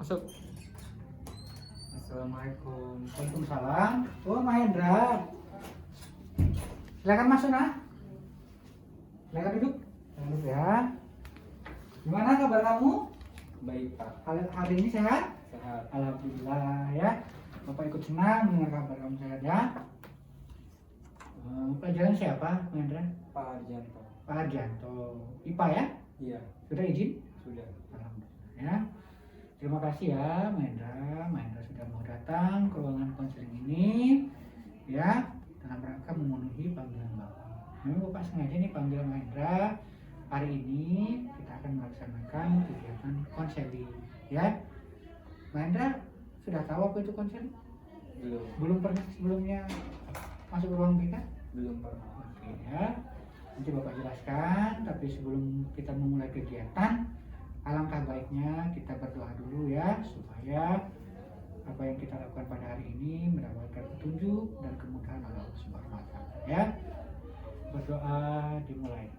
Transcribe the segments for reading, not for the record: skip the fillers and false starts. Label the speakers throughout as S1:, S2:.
S1: Masuk.
S2: Assalamualaikum.
S1: Waalaikumsalam. Oh, Mahendra. Silakan masuk, nah. Silakan duduk. Silakan duduk ya. Gimana kabar kamu?
S2: Baik Pak.
S1: Hari ini sehat?
S2: Sehat.
S1: Alhamdulillah ya. Bapak ikut senang mendengar kabar kamu sehat ya. Pelajaran siapa, Mahendra?
S2: Pak Arjanto.
S1: Pak Arjanto. IPA ya?
S2: Iya.
S1: Sudah izin?
S2: Sudah.
S1: Alhamdulillah ya. Terima kasih ya Mahendra. Mahendra sudah mau datang ke ruangan konseling ini ya dalam rangka memenuhi panggilan Bapak. Memang Bapak sengaja nih panggil Mahendra. Hari ini kita akan melaksanakan kegiatan konseling ya. Mahendra sudah tahu apa itu konseling?
S2: Belum.
S1: Belum pernah sebelumnya masuk ke ruang BK?
S2: Belum pernah.
S1: Oke ya. Nanti Bapak jelaskan, tapi sebelum kita memulai kegiatan, alangkah baiknya kita berdoa dulu ya, supaya apa yang kita lakukan pada hari ini mendapatkan petunjuk dan kemudahan Allah Subhanahu wa Ta'ala ya. Berdoa dimulai.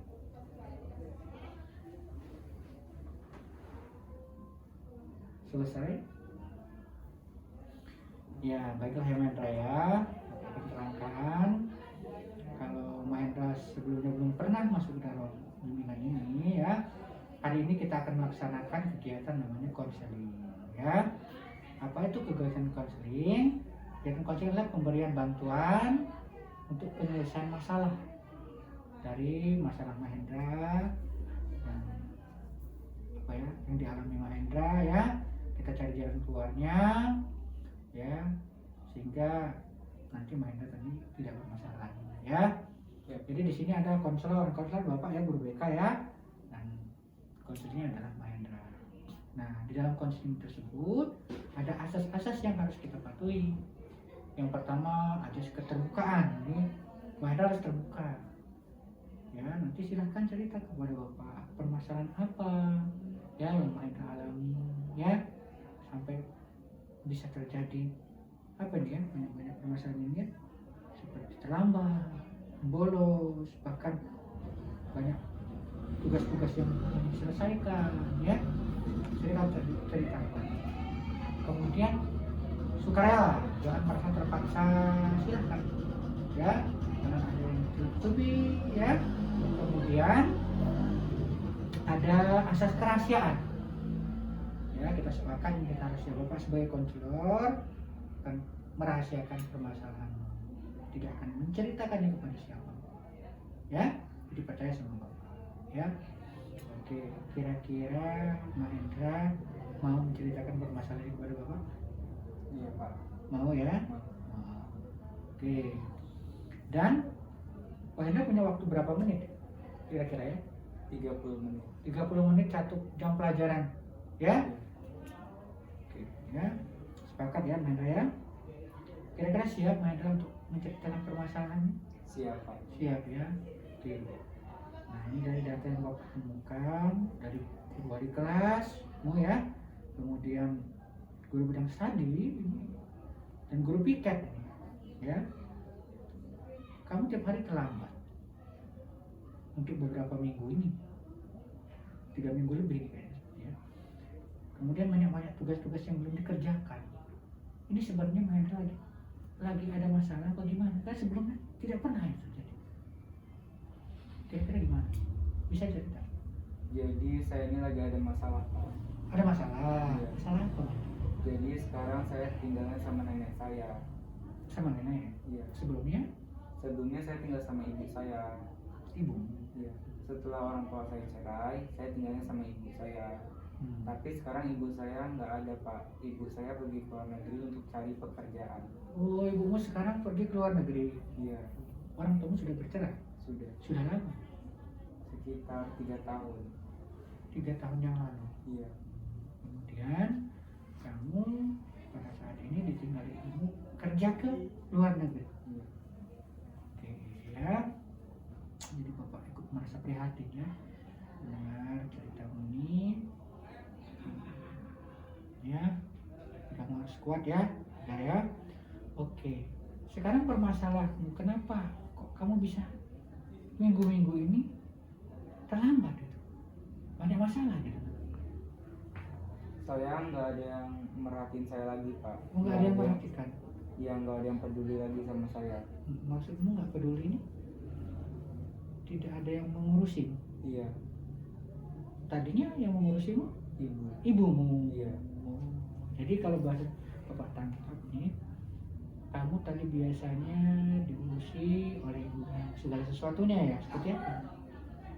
S1: Selesai? Ya, baiklah ya Mahendra ya. Akan terangkan kalau Mahendra sebelumnya belum pernah masuk ke dalam bimbingan ini ya. Hari ini kita akan melaksanakan kegiatan namanya konseling ya. Apa itu kegiatan konseling? Kegiatan konseling adalah pemberian bantuan untuk penyelesaian masalah dari masalah Mahendra dan apa ya yang dialami Mahendra ya. Kita cari jalan keluarnya ya, sehingga nanti Mahendra tadi tidak bermasalah lagi ya. Jadi di sini ada konselor Bapak ya, guru BK ya. Konselingnya adalah Mahendra. Nah, di dalam konseling tersebut ada asas-asas yang harus kita patuhi. Yang pertama ada keterbukaan. Ini Mahendra harus terbuka. Ya, nanti silahkan cerita kepada Bapak permasalahan apa ya yang Mahendra alami ya, sampai bisa terjadi apa nih ya, banyak permasalahan ini ya, seperti terlambat, bolos, bahkan banyak tugas-tugas yang diselesaikan ya, saya ceritakan. Kemudian sukarela, jangan merasa terpaksa, silahkan ya, jangan ada yang ditutupi ya. Kemudian ada asas kerahasiaan ya, kita sepakat kita rahasia. Bapak sebagai konselor akan merahasiakan permasalahan, tidak akan menceritakannya kepada siapa ya, jadi percaya sama Bapak ya. Oke, kira-kira Mahendra mau menceritakan permasalahan kepada Bapak?
S2: Iya Pak.
S1: Mau ya?
S2: Mau.
S1: Oke. Dan Mahendra punya waktu berapa menit kira-kira ya?
S2: 30 menit.
S1: 30 menit 1 jam pelajaran ya?
S2: Iya.
S1: Oke ya, sepakat ya Mahendra ya. Kira-kira siap Mahendra untuk menceritakan permasalahan?
S2: Siap Pak.
S1: Siap ya. Oke. Nah, ini dari data yang Bapak temukan dari guru wali kelasmu ya, kemudian guru bidang studi dan guru piket ya. Kamu tiap hari terlambat untuk beberapa minggu ini, 3 minggu lebih kayaknya ya. Kemudian banyak tugas-tugas yang belum dikerjakan. Ini sebenarnya Mahendra lagi ada masalah bagaimana? Kan sebelumnya tidak pernah itu terjadi. Kira-kira gimana? Bisa cerita?
S2: Jadi saya ini lagi ada masalah Pak.
S1: Ada masalah?
S2: Iya.
S1: Masalah apa?
S2: Jadi sekarang saya tinggalnya sama nenek saya.
S1: Sama nenek?
S2: Iya.
S1: Sebelumnya?
S2: Sebelumnya saya tinggal sama ibu saya.
S1: Ibu?
S2: Iya. Setelah orang tua saya cerai, saya tinggalnya sama ibu saya. Tapi sekarang ibu saya nggak ada Pak. Ibu saya pergi ke luar negeri untuk cari pekerjaan.
S1: Oh, ibumu sekarang pergi ke luar negeri?
S2: Iya.
S1: Orang tuamu sudah bercerai?
S2: Sudah.
S1: Sudah lama?
S2: Sekitar 3 tahun.
S1: 3 tahun yang lalu?
S2: Iya.
S1: Kemudian kamu pada saat ini ditinggali ibu kerja ke luar negeri?
S2: Iya.
S1: Oke ya. Jadi Bapak ikut merasa prihatin ya mendengar ceritamu ini ya. Kamu harus kuat ya ya. Oke, sekarang permasalahanmu kenapa kok kamu bisa minggu-minggu ini terlambat itu? Banyak masalah gitu.
S2: Saya nggak ada yang merhatiin saya lagi pak.
S1: Oh, nggak ada yang perhatikan.
S2: Ya nggak ada yang peduli lagi sama saya.
S1: Maksudmu nggak peduli ini? Tidak ada yang mengurusin.
S2: Iya.
S1: Tadinya yang mengurusimu
S2: Ibu.
S1: ibumu.
S2: Iya.
S1: Oh. Jadi kalau bahasa Bapak tangkap ini, kamu tadi biasanya diurusi oleh ibunya segala sesuatunya ya, seperti apa?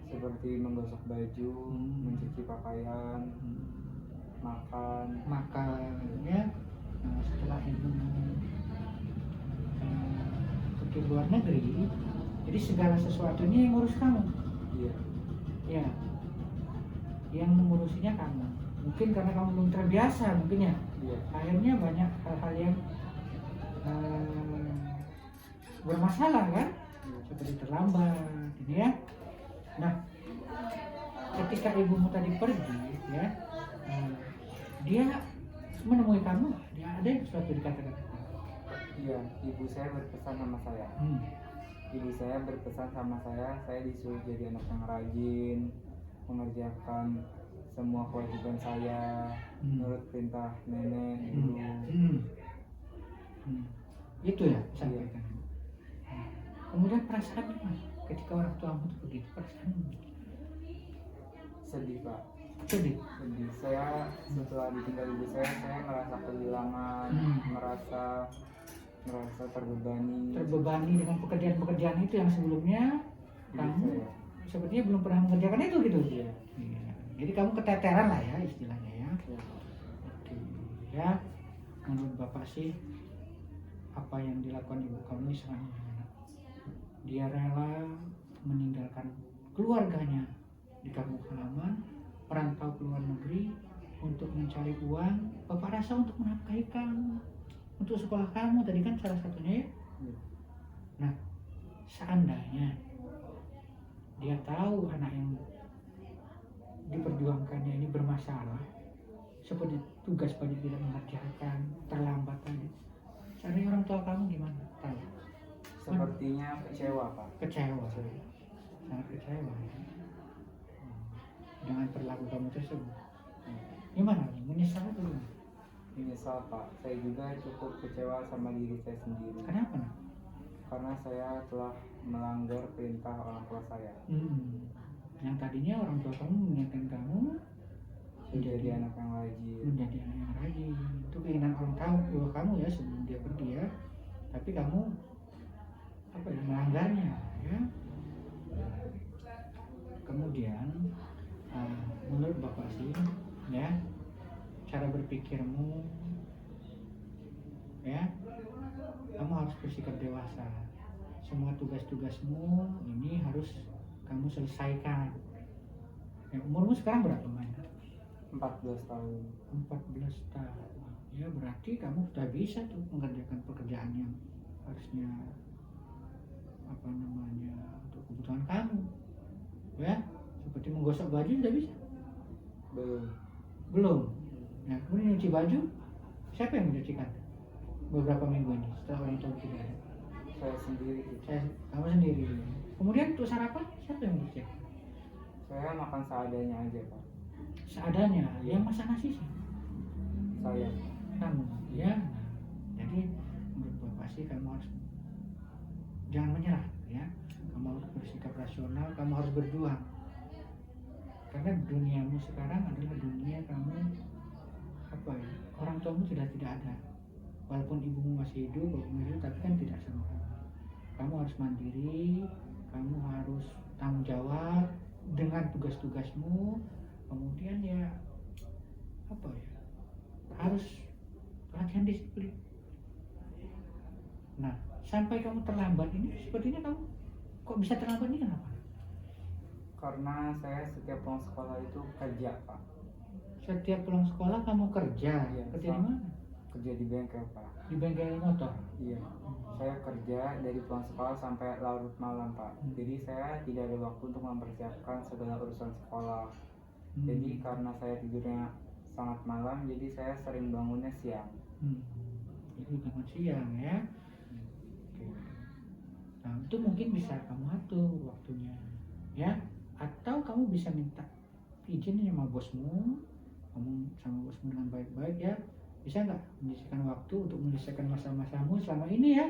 S2: Seperti menggosok baju, mencuci pakaian, makan.
S1: Ya. Nah, setelah ibu pergi luar negeri, jadi segala sesuatunya yang ngurus kamu.
S2: Iya.
S1: Ya, yang mengurusinya kamu. Mungkin karena kamu belum terbiasa mungkin ya.
S2: Iya.
S1: Akhirnya banyak hal-hal yang bermasalah kan, seperti terlambat ini ya. Nah, ketika ibumu tadi pergi ya, dia menemui kamu, dia ada sesuatu dikatakan.
S2: Iya, ibu saya berpesan sama saya. Ibu saya berpesan sama saya disuruh jadi anak yang rajin, mengerjakan semua kewajiban saya, menurut perintah nenek dulu.
S1: Itu ya sampaikan. Kemudian perasaan gimana ketika orang tuamu itu begitu, perasaan
S2: Sedih pak.
S1: sedih.
S2: Saya setelah ditinggal ibu saya merasa kehilangan, merasa
S1: terbebani dengan pekerjaan-pekerjaan itu yang sebelumnya kamu
S2: saya.
S1: sepertinya belum pernah mengerjakan itu gitu.
S2: Iya.
S1: Jadi kamu keteteran lah ya istilahnya ya.
S2: Iya.
S1: Oke. Ya, menurut Bapak sih apa yang dilakukan ibu kamu sangat mulia. Dia rela meninggalkan keluarganya di kampung halaman, merantau ke luar negeri untuk mencari uang. Bapak rasa untuk menafkahi kamu, untuk sekolah kamu tadi kan salah satunya ya. Nah, seandainya dia tahu anak yang diperjuangkannya ini bermasalah, seperti tugas pagi tidak mengerjakan, terlambat tadi, seandainya orang tua kamu gimana? Tahu?
S2: Sepertinya kecewa pak.
S1: Kecewa, sangat kecewa dengan perilaku kamu tersebut. Gimana? Menyesal atau gimana?
S2: Menyesal pak. Saya juga cukup kecewa sama diri saya sendiri.
S1: Kenapa? Nah?
S2: Karena saya telah melanggar perintah orang tua saya.
S1: Yang tadinya orang tua kamu mengingatkan kamu
S2: Menjadi anak yang rajin.
S1: menjadi anak yang rajin. Itu keinginan orang tua kamu ya sebelum dia pergi ya. Tapi kamu melanggarnya ya. Kemudian menurut Bapak sih ya, cara berpikirmu ya, kamu harus bersikap dewasa. Semua tugas-tugasmu ini harus kamu selesaikan ya. Umurmu sekarang berapa, Man?
S2: 14 tahun.
S1: 14 tahun ya, berarti kamu sudah bisa tuh mengerjakan pekerjaan yang harusnya untuk kebutuhan kamu ya, seperti menggosok baju sudah bisa? Belum. Nah, kemudian nyuci baju siapa yang mencucikan beberapa minggu ini setelah orang tua tidak ada?
S2: Saya sendiri.
S1: Kamu sendiri. Kemudian untuk sarapan siapa yang mencucikan?
S2: Saya makan seadanya aja pak.
S1: Seadanya. Yang masak nasi sih
S2: Saya.
S1: kamu ya. Jadi menurut Bapak sih kamu harus jangan menyerah ya. Kamu harus bersikap rasional, kamu harus berjuang. Karena duniamu sekarang adalah dunia kamu orang tuamu sudah tidak ada. Walaupun ibumu masih hidup, tapi kan tidak sama kamu. Kamu harus mandiri, kamu harus tanggung jawab dengan tugas-tugasmu. Kemudian ya harus latihan disiplin. Nah, sampai kamu terlambat ini, sepertinya kamu kok bisa terlambat ini kenapa?
S2: Karena saya setiap pulang sekolah itu kerja pak.
S1: Setiap pulang sekolah kamu kerja?
S2: Iya,
S1: kerja di mana?
S2: Kerja di bengkel pak.
S1: Di bengkel motor?
S2: Iya. Saya kerja dari pulang sekolah sampai larut malam pak. Jadi saya tidak ada waktu untuk mempersiapkan segala urusan sekolah. Jadi karena saya tidurnya sangat malam, jadi saya sering bangunnya siang.
S1: Jadi bangun siang ya. Nah, itu mungkin bisa kamu atur waktunya ya, atau kamu bisa minta izin sama bosmu, ngomong sama bosmu dengan baik-baik ya. Bisa nggak menyisihkan waktu untuk menyelesaikan masalah-masalahmu selama ini ya.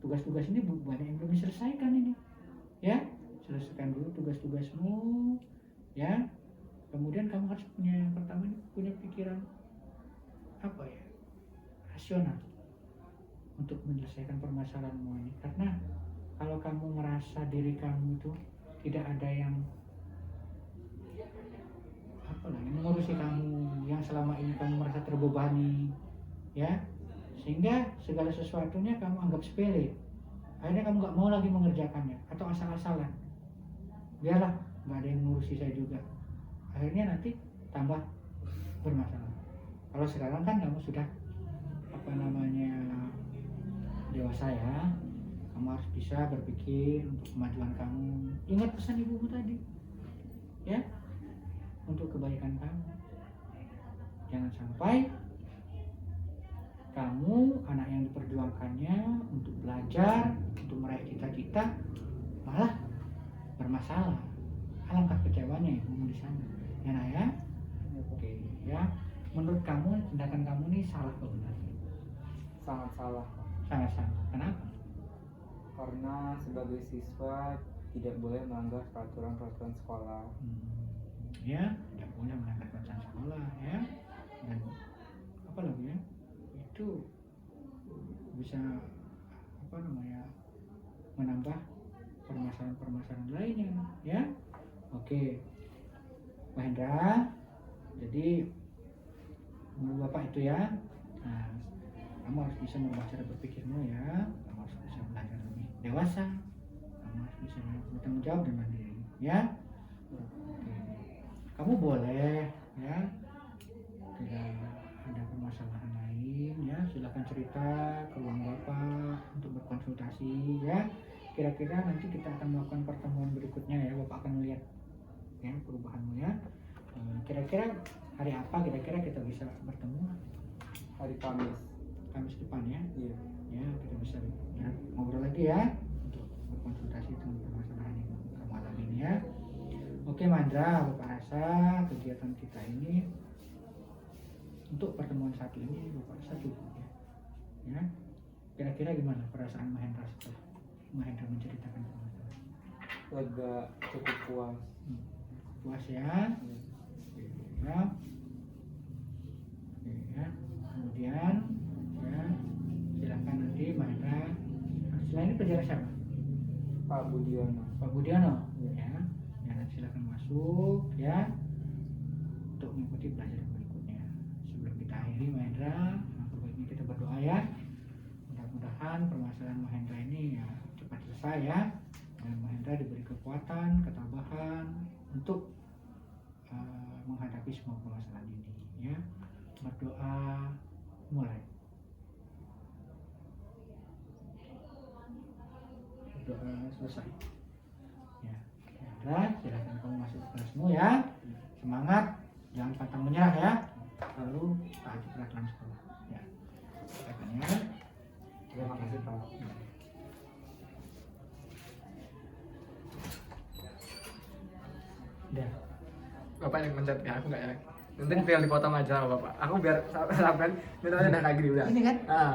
S1: Tugas-tugas ini banyak yang belum diselesaikan ini. Ya, selesaikan dulu tugas-tugasmu ya. Kemudian kamu harus punya, yang pertama ini punya pikiran apa ya, rasional untuk menyelesaikan permasalahanmu ini. Karena kalau kamu merasa diri kamu itu tidak ada yang yang mengurusi kamu, yang selama ini kamu merasa terbebani ya, sehingga segala sesuatunya kamu anggap sepele, akhirnya kamu nggak mau lagi mengerjakannya atau asal-asalan, biarlah nggak ada yang mengurusi saya juga, akhirnya nanti tambah bermasalah. Kalau sekarang kan kamu sudah dewasa ya, kamu harus bisa berpikir untuk kemajuan kamu. Ingat pesan ibumu tadi ya, untuk kebaikan kamu. Jangan sampai kamu anak yang diperjuangkannya untuk belajar, untuk meraih cita-cita, malah bermasalah. Alangkah kecewanya ibumu di sana ya nak ya. Oke ya, menurut kamu tindakan kamu ini salah atau benar?
S2: Sangat salah, Pak.
S1: Sangat salah. Kenapa?
S2: Karena sebagai siswa tidak boleh melanggar peraturan-peraturan sekolah.
S1: Ya, tidak boleh melanggar peraturan sekolah ya. Dan apa lagi ya, itu bisa menambah permasalahan-permasalahan lainnya ya. Oke Pak Hendra, jadi menurut Bapak itu ya, nah, kamu harus bisa merubah cara berpikirmu ya, kamu harus bisa belajar lebih dewasa, kamu harus bisa bertanggung jawab dan mandiri ya. Oke. Kamu boleh ya, tidak ada permasalahan lain ya, silakan cerita ke ruang Bapak untuk berkonsultasi ya. Kira-kira nanti kita akan melakukan pertemuan berikutnya ya, Bapak akan melihat ya perubahanmu ya. Kira-kira hari apa kira-kira kita bisa bertemu?
S2: Hari Kamis.
S1: Kamis depan ya.
S2: Iya.
S1: Ya, kita bisa ya, ngobrol lagi ya untuk berkonsultasi tentang permasalahan yang kamu alami ini ya. Oke Mandra, Bapak rasa kegiatan kita ini untuk pertemuan satu ini Bapak rasa cukup ya. Ya. Kira-kira gimana perasaan Mahendra setelah Mahendra menceritakan permasalahan?
S2: Lega, cukup puas.
S1: Puas ya. Ya. Oke, ya. Kemudian ya, silakan nanti Mahendra. Selain itu penjara siapa?
S2: Pak Budiono.
S1: Pak Budiono ya. Ya, nanti silakan masuk ya untuk mengikuti pelajaran berikutnya. Sebelum kita akhiri Mahendra, baiknya kita berdoa ya. Mudah-mudahan permasalahan Mahendra ini ya cepat selesai ya, dan Mahendra diberi kekuatan, ketabahan untuk menghadapi semua permasalahan ini ya. Berdoa mulai. Berdoa selesai. Ya. Mahendra, silakan kamu masuk ke kelasmu ya. Semangat, jangan pantang menyerah ya. Lalu taati peraturan sekolah. Ya. Silakan ya.
S2: Terima kasih Pak.
S1: Udah.
S3: Bapak yang mencet ya, aku nggak ya. Nanti tinggal dipotong aja sama bapak. Aku biar sampean minta udah kayak gini udah.
S1: Ini kan?
S3: Ah.